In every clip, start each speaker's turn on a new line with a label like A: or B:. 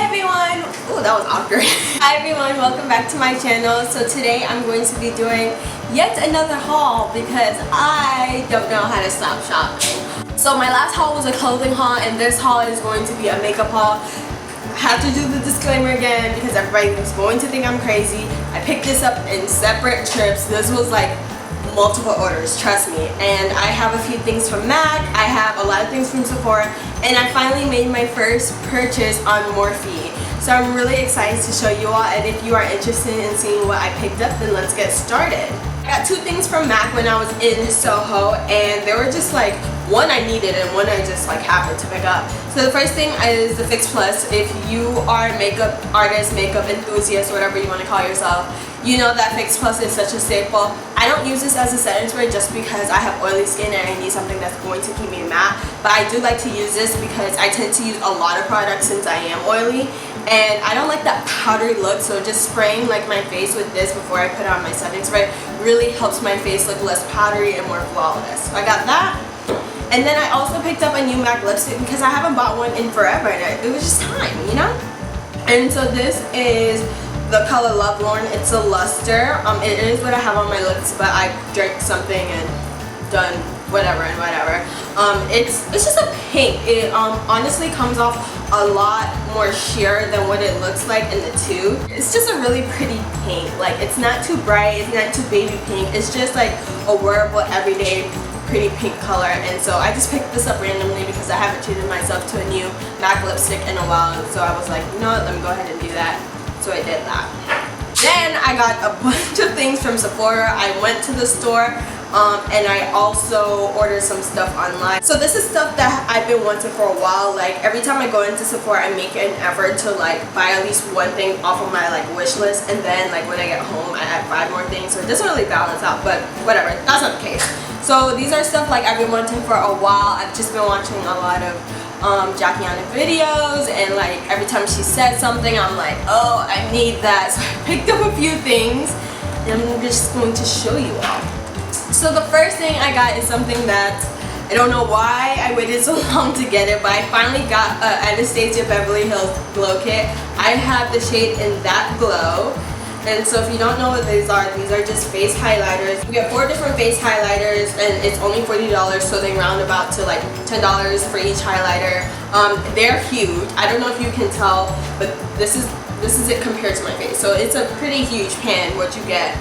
A: everyone! Oh, that was awkward. Hi everyone, welcome back to my channel. So today I'm going to be doing yet another haul because I don't know how to stop shopping. So my last haul was a clothing haul and this haul is going to be a makeup haul. I have to do the disclaimer again because everybody is going to think I'm crazy. I picked this up in separate trips. This was like multiple orders, trust me. And I have a few things from MAC, I have a lot of things from Sephora, and I finally made my first purchase on Morphe. So I'm really excited to show you all, and if you are interested in seeing what I picked up, then let's get started. I got two things from MAC when I was in Soho, and they were just like, one I needed and one I just like happened to pick up. So the first thing is the Fix Plus. If you are a makeup artist, makeup enthusiast, whatever you want to call yourself, you know that Fix Plus is such a staple. I don't use this as a setting spray just because I have oily skin and I need something that's going to keep me matte, but I do like to use this because I tend to use a lot of products since I am oily, and I don't like that powdery look, so just spraying like my face with this before I put on my setting spray really helps my face look less powdery and more flawless. So I got that. And then I also picked up a new MAC lipstick because I haven't bought one in forever and it was just time, you know? And so this is the color Lorn. It's a luster. It is what I have on my lips, but I drank something and done whatever and whatever. It's just a pink. It honestly comes off a lot more sheer than what it looks like in the tube. It's just a really pretty pink. Like, it's not too bright, it's not too baby pink. It's just like a wearable everyday pretty pink color, and so I just picked this up randomly because I haven't treated myself to a new MAC lipstick in a while, and so I was like, you know what, let me go ahead and do that. So I did that. Then I got a bunch of things from Sephora. I went to the store and I also ordered some stuff online. So this is stuff that I've been wanting for a while. Like, every time I go into Sephora, I make an effort to like buy at least one thing off of my like wish list, and then like when I get home I add 5 more things, so it doesn't really balance out, but whatever, that's not the case. So these are stuff like I've been wanting for a while. I've just been watching a lot of Jackie videos, and like every time she said something I'm like, oh, I need that. So I picked up a few things and I'm just going to show you all. So the first thing I got is something that I don't know why I waited so long to get it, but I finally got Anastasia Beverly Hills Glow Kit. I have the shade in That Glow. And so if you don't know what these are just face highlighters. You get 4 different face highlighters and it's only $40, so they round about to like $10 for each highlighter. They're huge. I don't know if you can tell, but this is it compared to my face. So it's a pretty huge pan what you get.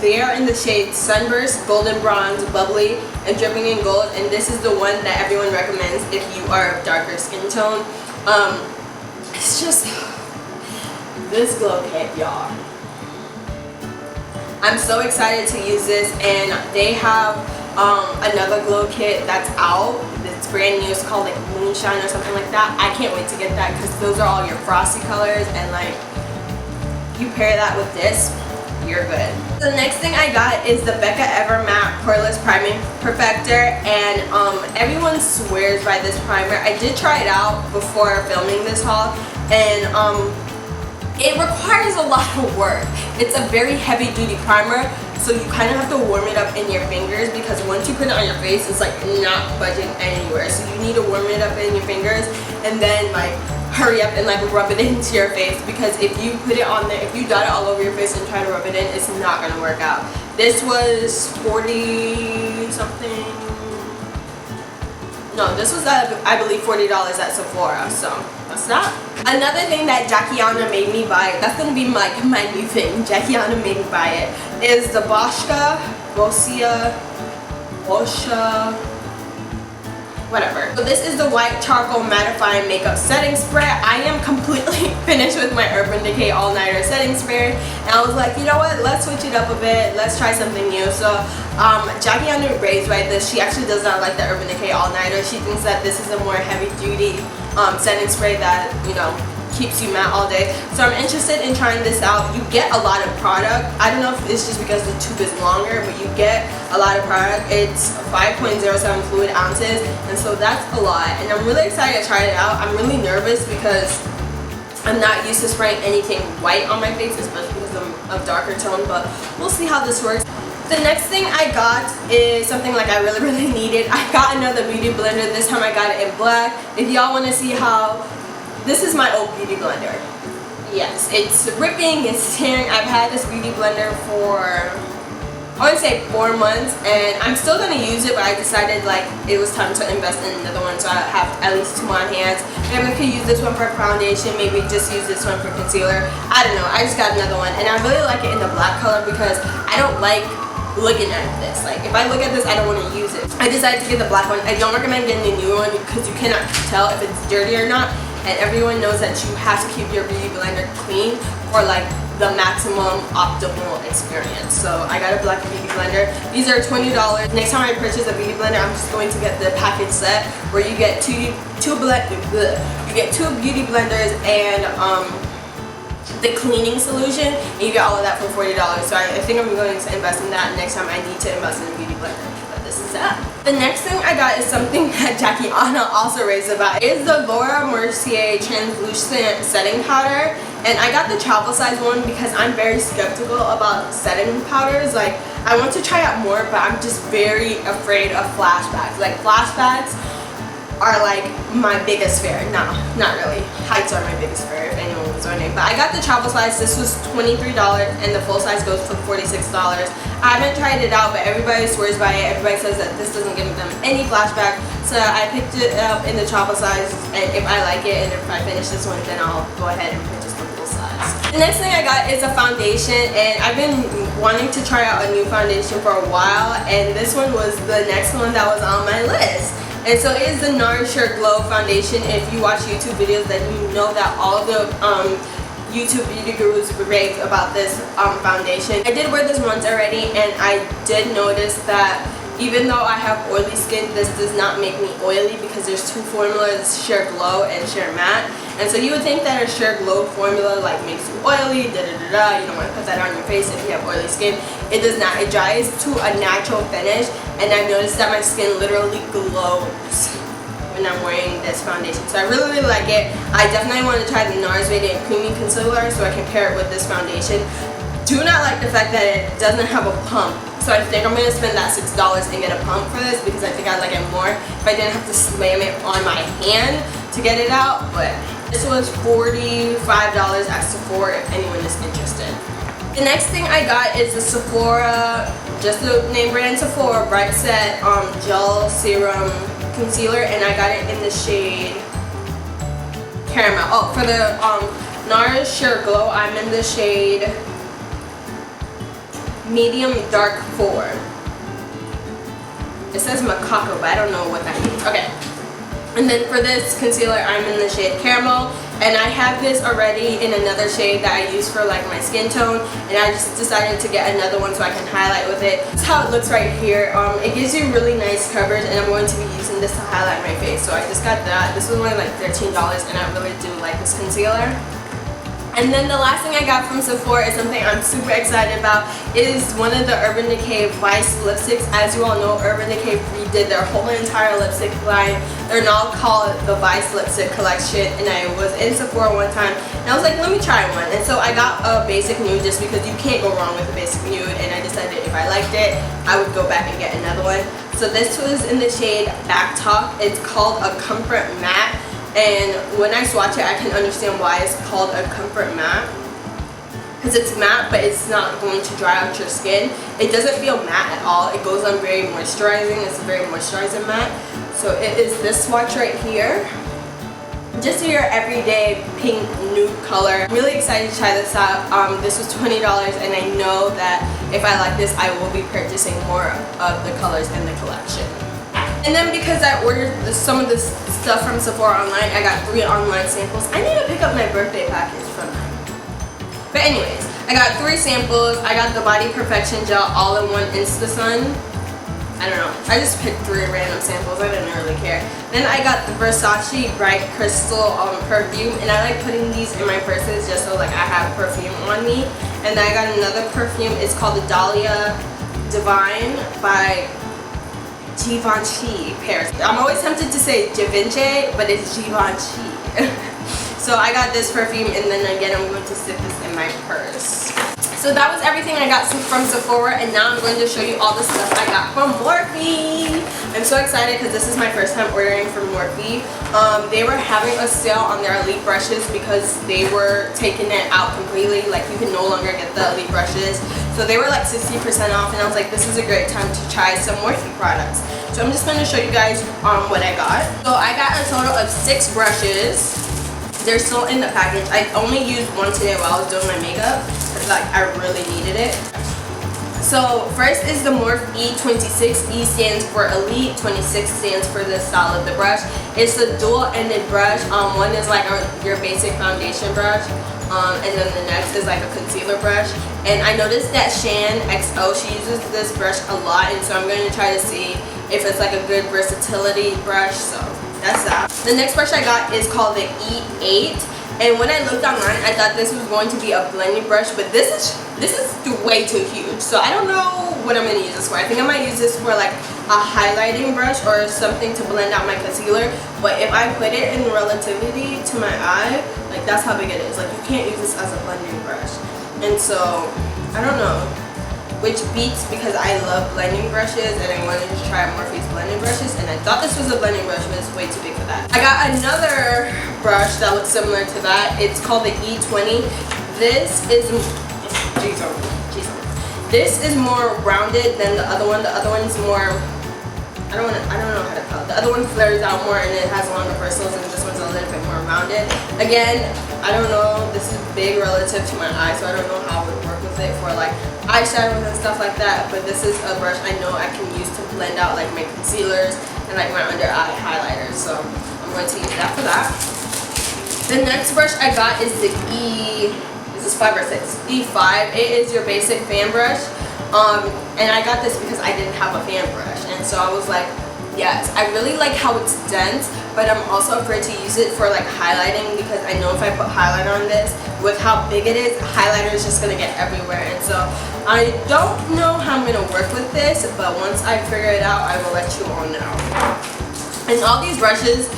A: They are in the shades Sunburst, Golden Bronze, Bubbly, and Dripping in Gold, and this is the one that everyone recommends if you are of darker skin tone. It's just this glow kit, y'all. I'm so excited to use this, and they have another glow kit that's out. It's brand new. It's called like Moonshine or something like that. I can't wait to get that because those are all your frosty colors, and like you pair that with this, you're good. The next thing I got is the Becca Ever Matte Poreless Priming Perfector, and everyone swears by this primer. I did try it out before filming this haul, and it requires a lot of work. It's a very heavy duty primer, so you kind of have to warm it up in your fingers because once you put it on your face, it's like not budging anywhere. So you need to warm it up in your fingers and then like hurry up and like rub it into your face, because if you put it on there, if you dot it all over your face and try to rub it in, it's not gonna work out. This was 40 something. No, this was I believe $40 at Sephora, so that's that. Another thing that Jackie made me buy, that's gonna be my new thing, Jackie made me buy it, is the Boscia, whatever. So this is the White Charcoal Mattifying Makeup Setting Spray. I am completely finished with my Urban Decay All Nighter Setting Spray, and I was like, you know what, let's switch it up a bit, let's try something new. So Jackie raised right this. She actually does not like the Urban Decay All Nighter. She thinks that this is a more heavy duty setting spray that, you know, keeps you matte all day. So I'm interested in trying this out. You get a lot of product. I don't know if it's just because the tube is longer, but you get a lot of product. It's 5.07 fluid ounces, and so that's a lot. And I'm really excited to try it out. I'm really nervous because I'm not used to spraying anything white on my face, especially because I'm of darker tone, but we'll see how this works. The next thing I got is something like I really needed. I got another beauty blender. This time I got it in black. If y'all want to see how This is my old beauty blender. Yes, it's ripping, it's tearing. I've had this beauty blender for, I want to say 4 months, and I'm still going to use it, but I decided like it was time to invest in another one, so I have at least 2 on hands. Maybe I could use this one for foundation, maybe just use this one for concealer. I don't know, I just got another one, and I really like it in the black color because I don't like looking at this. Like if I look at this, I don't want to use it. I decided to get the black one. I don't recommend getting a new one because you cannot tell if it's dirty or not, and everyone knows that you have to keep your beauty blender clean for like the maximum optimal experience. So I got a black beauty blender. These are $20. Next time I purchase a beauty blender, I'm just going to get the package set where you get two beauty blenders and the cleaning solution, and you get all of that for $40. So I think I'm going to invest in that next time I need to invest in a beauty blender. But this is that. The next thing I got is something that Jackie Anna also raves about. It's the Mercier translucent setting powder, and I got the travel size one because I'm very skeptical about setting powders. Like I want to try out more, but I'm just very afraid of flashbacks. Like flashbacks are like my biggest fear. No, not really. Heights are my biggest fear, if anyone was wondering. But I got the travel size. This was $23 and the full size goes for $46. I haven't tried it out, but everybody swears by it. Everybody says that this doesn't give them any flashback. So I picked it up in the travel size, and if I like it and if I finish this one, then I'll go ahead and purchase the full size. The next thing I got is a foundation, and I've been wanting to try out a new foundation for a while, and this one was the next one that was on my list. And so it is the Nars Glow Foundation. If you watch YouTube videos, then you know that all the YouTube beauty gurus rave about this foundation. I did wear this once already, and I did notice that even though I have oily skin, this does not make me oily because there's 2 formulas, Sheer Glow and Sheer Matte. And so you would think that a Sheer Glow formula like makes you oily, you don't want to put that on your face if you have oily skin. It does not. It dries to a natural finish, and I've noticed that my skin literally glows when I'm wearing this foundation. So I really, really like it. I definitely want to try the Nars Radiant Creamy Concealer so I can pair it with this foundation. Do not like the fact that it doesn't have a pump. So I think I'm going to spend that $6 and get a pump for this because I think I'd like it more if I didn't have to slam it on my hand to get it out. But this was $45 at Sephora if anyone is interested. The next thing I got is the Sephora, just the name brand Sephora Bright Set Gel Serum Concealer, and I got it in the shade Caramel. Oh, for the Nars Sheer Glow, I'm in the shade Medium Dark 4. It says Macaco, but I don't know what that means. Okay. And then for this concealer, I'm in the shade Caramel, and I have this already in another shade that I use for like my skin tone, and I just decided to get another one so I can highlight with it. This is how it looks right here. It gives you really nice coverage, and I'm going to be using this to highlight my face. So I just got that. This was only like $13, and I really do like this concealer. And then the last thing I got from Sephora is something I'm super excited about. It is one of the Urban Decay Vice lipsticks. As you all know, Urban Decay redid their whole entire lipstick line. They're now called the Vice Lipstick Collection, and I was in Sephora one time and I was like, let me try one. And so I got a basic nude just because you can't go wrong with a basic nude, and I decided if I liked it, I would go back and get another one. So this was in the shade Back Talk. It's called a Comfort Matte. And when I swatch it, I can understand why it's called a comfort matte, because it's matte but it's not going to dry out your skin. It doesn't feel matte at all. It goes on very moisturizing. It's a very moisturizing matte. So it is this swatch right here. Just your everyday pink nude color. I'm really excited to try this out. This was $20, and I know that if I like this, I will be purchasing more of the colors in the collection. And then because I ordered some of this stuff from Sephora online, I got 3 online samples. I need to pick up my birthday package from them. But anyways, I got 3 samples. I got the Body Perfection Gel All-in-One Insta Sun. I don't know. I just picked 3 random samples. I didn't really care. Then I got the Versace Bright Crystal perfume, and I like putting these in my purses just so like I have perfume on me. And then I got another perfume. It's called the Dahlia Divine by Givenchy Paris. I'm always tempted to say Givenchy, but it's Givenchy. So I got this perfume, and then again I'm going to stick this in my purse. So that was everything I got from Sephora, and now I'm going to show you all the stuff I got from Morphe. I'm so excited because this is my first time ordering from Morphe. They were having a sale on their Elite brushes because they were taking it out completely. Like, you can no longer get the Elite brushes. So they were like 60% off, and I was like, this is a great time to try some Morphe products. So I'm just going to show you guys what I got. So I got a total of 6 brushes. They're still in the package. I only used one today while I was doing my makeup because like I really needed it. So first is the Morphe E26. E stands for Elite, 26 stands for the style of the brush. It's a dual-ended brush. One is like your basic foundation brush, and then the next is like a concealer brush. And I noticed that Shan XO, she uses this brush a lot, and so I'm going to try to see if it's like a good versatility brush. So that's that. The next brush I got is called the E8, and when I looked online, I thought this was going to be a blending brush, but this is way too huge. So I don't know what I'm going to use this for. I think I might use this for like a highlighting brush or something to blend out my concealer. But if I put it in relativity to my eye, like that's how big it is. Like, you can't use this as a blending brush. And so I don't know which beats, because I love blending brushes and I wanted to try Morphe's blending brushes, and I thought this was a blending brush, but it's way too big for that. I got another brush that looks similar to that. It's called the E20. This is this is more rounded than the other one. The other one's more, I don't know how to call it. The other one flares out more and it has longer bristles, and this one's a little bit more rounded. Again, I don't know, this is big relative to my eye, so I don't know how I would work with it for like eyeshadows and stuff like that, but this is a brush I know I can use to blend out like my concealers and like my under eye highlighters, so I'm going to use that for that. The next brush I got is the is this 5 or 6? E5. It is your basic fan brush, and I got this because I didn't have a fan brush, and so I was like, yes, I really like how it's dense, but I'm also afraid to use it for like highlighting, because I know if I put highlighter on this, with how big it is, highlighter is just going to get everywhere. And so I don't know how I'm going to work with this, but once I figure it out, I will let you all know. And all these brushes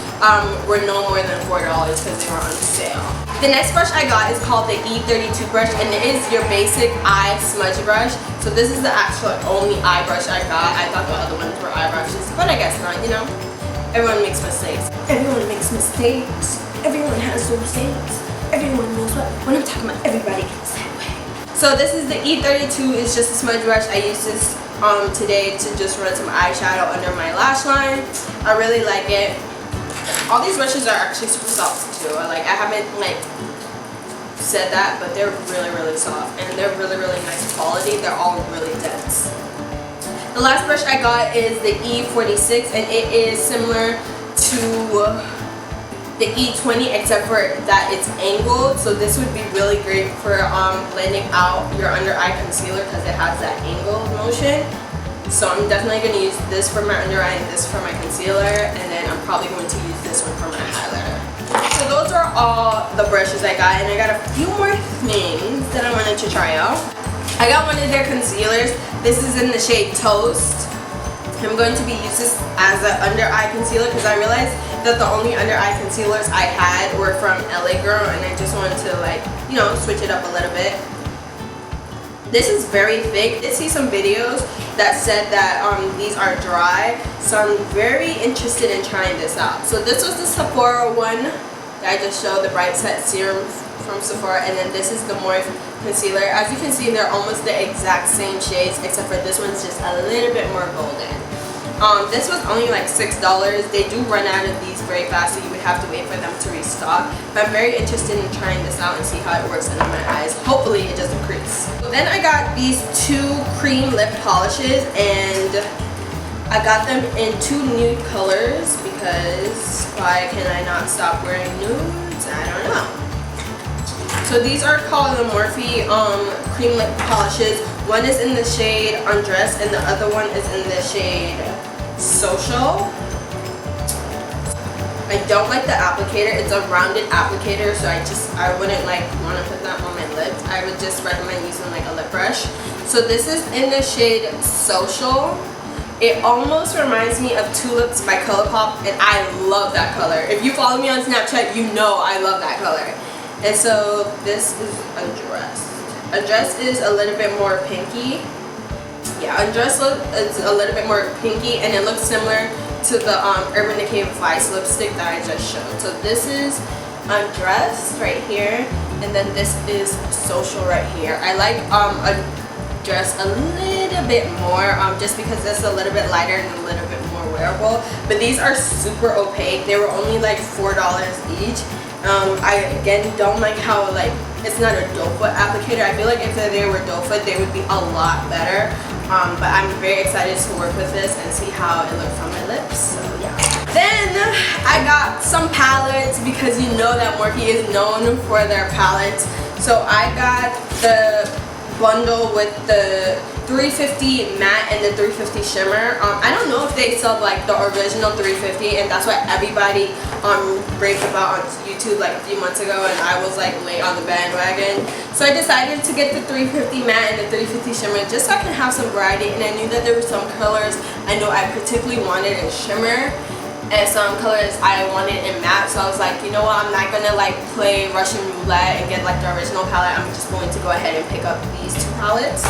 A: were no more than $4 because they were on sale. The next brush I got is called the E32 brush, and it is your basic eye smudge brush. So this is the actual only eye brush I got. I thought the other ones were eye brushes, but I guess not, you know. Everyone makes mistakes. Everyone makes mistakes. Everyone has those mistakes. Everyone knows what. When I'm talking about everybody, it's that way. So this is the E32. It's just a smudge brush. I used this today to just run some eyeshadow under my lash line. I really like it. All these brushes are actually super soft too. Like, I haven't like said that, but they're really soft, and they're really nice quality. They're all really dense. The last brush I got is the E46, and it is similar to the E20 except for that it's angled. So this would be really great for blending out your under eye concealer because it has that angled motion. So I'm definitely going to use this for my under eye and this for my concealer, and then I'm probably going to use this one for my highlighter. So those are all the brushes I got, and I got a few more things that I wanted to try out. I got one of their concealers. This is in the shade Toast. I'm going to be using this as an under eye concealer because I realized that the only under eye concealers I had were from LA Girl, and I just wanted to, like, you know, switch it up a little bit. This is very thick. I did see some videos that said that these are dry, so I'm very interested in trying this out. So this was the Sephora one that I just showed, the Bright Set Serum from Sephora, and then this is the Morphe concealer. As you can see, they're almost the exact same shades, except for this one's just a little bit more golden. This was only like $6. They do run out of these very fast, so you would have to wait for them to restock. But I'm very interested in trying this out and see how it works under my eyes. Hopefully it doesn't crease. Then I got these 2 cream lip polishes, and I got them in 2 nude colors because why can I not stop wearing nudes? I don't know. So these are called the Morphe cream lip polishes. One is in the shade Undressed, and the other one is in the shade Social. I don't like the applicator. It's a rounded applicator, so I wouldn't like want to put that on my lips. I would just recommend using like a lip brush. So this is in the shade Social. It almost reminds me of Tulips by ColourPop, and I love that color. If you follow me on Snapchat, you know I love that color. And so this is Undressed. Undressed is a little bit more pinky. Yeah, Undressed is a little bit more pinky, and it looks similar to the Urban Decay Vice lipstick that I just showed. So this is Undressed right here, and then this is Social right here. I like Undressed a little bit more, just because it's a little bit lighter and a little bit more wearable. But these are super opaque. They were only like $4 each. I again don't like how like it's not a doe foot applicator. I feel like if they were doe foot, they would be a lot better. But I'm very excited to work with this and see how it looks on my lips. So yeah. Then I got some palettes because you know that Morphe is known for their palettes. So I got the bundle with the 350 matte and the 350 shimmer. I don't know if they sell like the original 350, and that's what everybody raved about on YouTube like a few months ago, and I was like late on the bandwagon. So I decided to get the 350 matte and the 350 shimmer just so I can have some variety, and I knew that there were some colors I know I particularly wanted in shimmer and some colors I wanted in matte. So I was like, you know what, I'm not gonna like play Russian roulette and get like the original palette. I'm just going to go ahead and pick up these two palettes.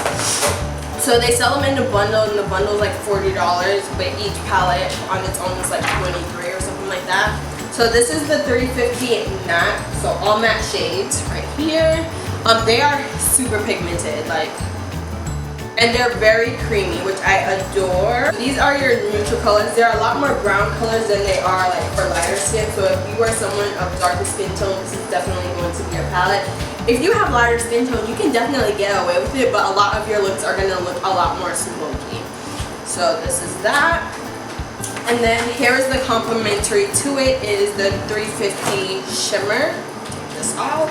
A: So they sell them in the bundle, and the bundle is like $40, but each palette on its own is like $23 or something like that. So this is the 350 matte, so all matte shades right here. They are super pigmented, like, and they're very creamy, which I adore. These are your neutral colors. There are a lot more brown colors than they are like for lighter skin. So if you are someone of darker skin tone, this is definitely going to be your palette. If you have lighter skin tone, you can definitely get away with it, but a lot of your looks are gonna look a lot more smoky. So this is that. And then here is the complementary to it is the 350 shimmer. Take this out.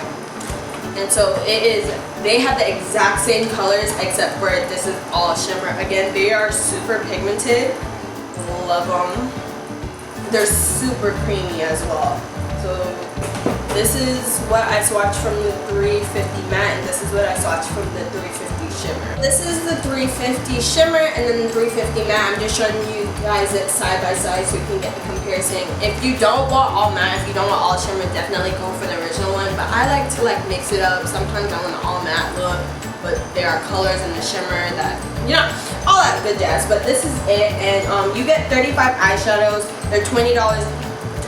A: And so it is, they have the exact same colors except for this is all shimmer. Again, they are super pigmented. Love them. They're super creamy as well. So this is what I swatched from the 350 matte, and this is what I swatched from the 350 shimmer. This is the 350 shimmer, and then the 350 matte. I'm just showing you guys it side by side so you can get the comparison. If you don't want all matte, if you don't want all shimmer, definitely go for the original one. But I like to like mix it up. Sometimes I want an all matte look, but there are colors in the shimmer that, you know, all that good jazz. But this is it, and you get 35 eyeshadows. They're $20.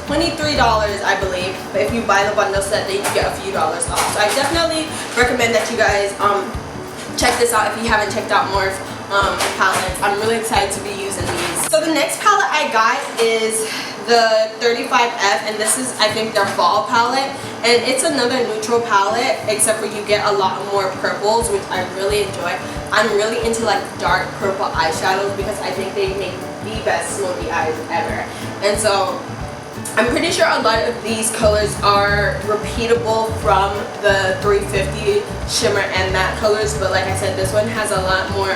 A: $23 I believe, but if you buy the bundle set then you get a few dollars off. So I definitely recommend that you guys check this out if you haven't checked out Morphe palettes. I'm really excited to be using these. So the next palette I got is the 35F, and this is I think their fall palette, and it's another neutral palette except for you get a lot more purples, which I really enjoy. I'm really into like dark purple eyeshadows because I think they make the best smoky eyes ever. And so I'm pretty sure a lot of these colors are repeatable from the 350 shimmer and matte colors, but like I said, this one has a lot more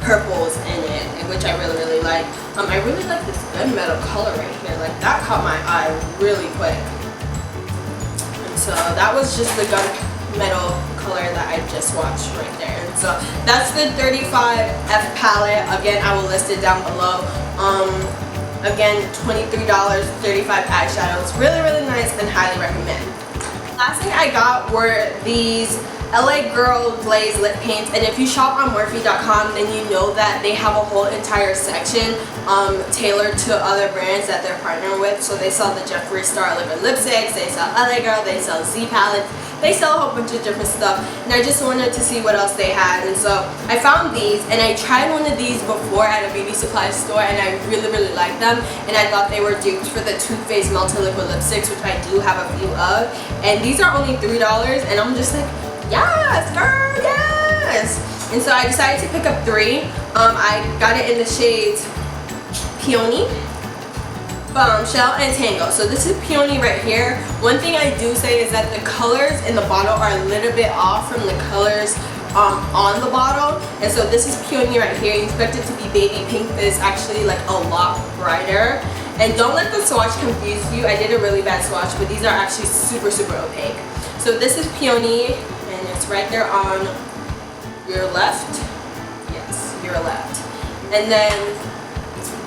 A: purples in it, which I really like. I really like this gunmetal color right here. Like that caught my eye really quick. And so that was just the gunmetal color that I just watched right there. And so that's the 35F palette. Again, I will list it down below. Again, $23, 35 eyeshadows. Really nice and highly recommend. Last thing I got were these LA Girl Glaze lip paints, and if you shop on Morphe.com then you know that they have a whole entire section tailored to other brands that they're partnering with. So they sell the Jeffree Star liquid lipsticks, they sell LA Girl, they sell Z palettes, they sell a whole bunch of different stuff, and I just wanted to see what else they had. And so I found these, and I tried one of these before at a beauty supply store, and I really liked them, and I thought they were dupes for the Too Faced Melted Liquid Lipsticks, which I do have a few of, and these are only $3, and I'm just like, yes, girl, yes! And so I decided to pick up 3. I got it in the shades Peony, Bombshell, and Tango. So this is Peony right here. One thing I do say is that the colors in the bottle are a little bit off from the colors on the bottle, and so this is Peony right here. You expect it to be baby pink, but it's actually like a lot brighter. And don't let the swatch confuse you. I did a really bad swatch, but these are actually super opaque. So this is Peony, and it's right there on your left. Yes, your left. And then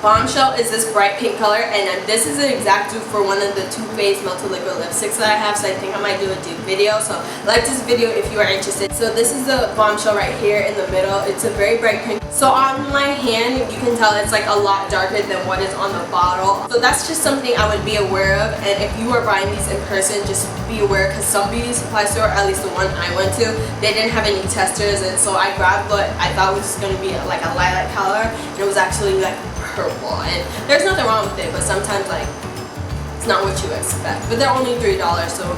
A: Bombshell is this bright pink color, and this is an exact dupe for one of the Too Faced Melted Liquid lipsticks that I have, so I think I might do a dupe video. So like this video if you are interested. So this is the Bombshell right here in the middle. It's a very bright pink. So on my hand, you can tell it's like a lot darker than what is on the bottle. So that's just something I would be aware of, and if you are buying these in person, just be aware, because some beauty supply store, at least the one I went to, they didn't have any testers, and so I grabbed what I thought was going to be like a lilac color, and it was actually like purple. And there's nothing wrong with it, but sometimes like it's not what you expect. But they're only $3, so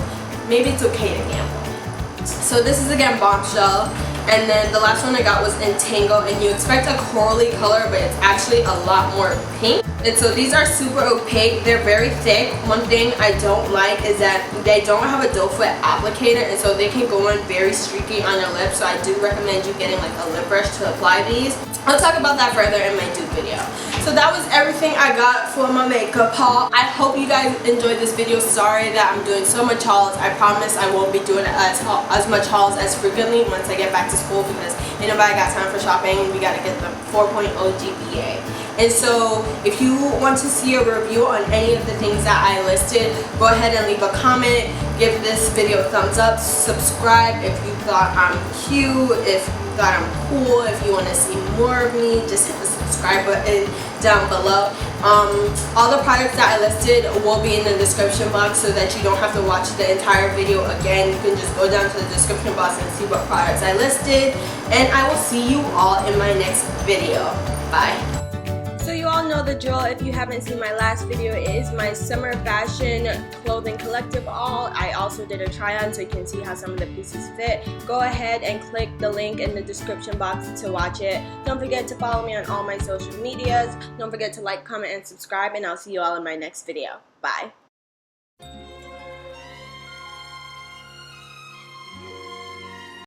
A: maybe it's okay to gamble. So this is again Bombshell, and then the last one I got was Entangle, and you expect a corally color, but it's actually a lot more pink. And so these are super opaque, they're very thick. One thing I don't like is that they don't have a doe foot applicator, and so they can go in very streaky on your lips, so I do recommend you getting like a lip brush to apply these. I'll talk about that further in my dupe video. So that was everything I got for my makeup haul. I hope you guys enjoyed this video. Sorry that I'm doing so much hauls. I promise I won't be doing as much hauls as frequently once I get back to school, because ain't nobody got time for shopping. We gotta get the 4.0 GPA. And so if you want to see a review on any of the things that I listed, go ahead and leave a comment, give this video a thumbs up, subscribe if you thought I'm cute, if you thought I'm cool, if you want to see more of me, just hit the subscribe button down below. All the products that I listed will be in the description box, so that you don't have to watch the entire video again. You can just go down to the description box and see what products I listed, and I will see you all in my next video. Bye. So you all know the drill. If you haven't seen my last video, it is my summer fashion clothing collective haul. I also did a try on, so you can see how some of the pieces fit. Go ahead and click the link in the description box to watch it. Don't forget to follow me on all my social medias. Don't forget to like, comment, and subscribe, and I'll see you all in my next video. Bye.